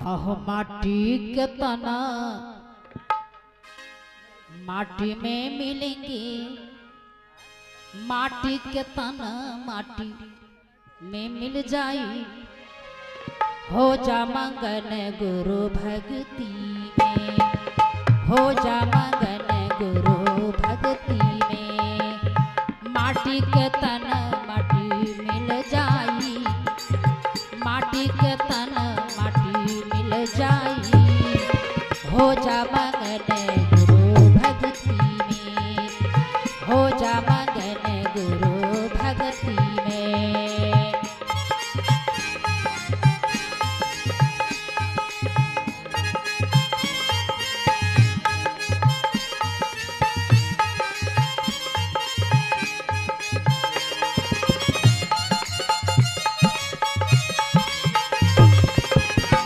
अहो माटी के तना माटी में मिलेंगे, माटी के तना माटी में मिल जाई। हो जा मंगन गुरु भक्ति में, हो जा मंगन गुरु भक्ति में। माटी के तना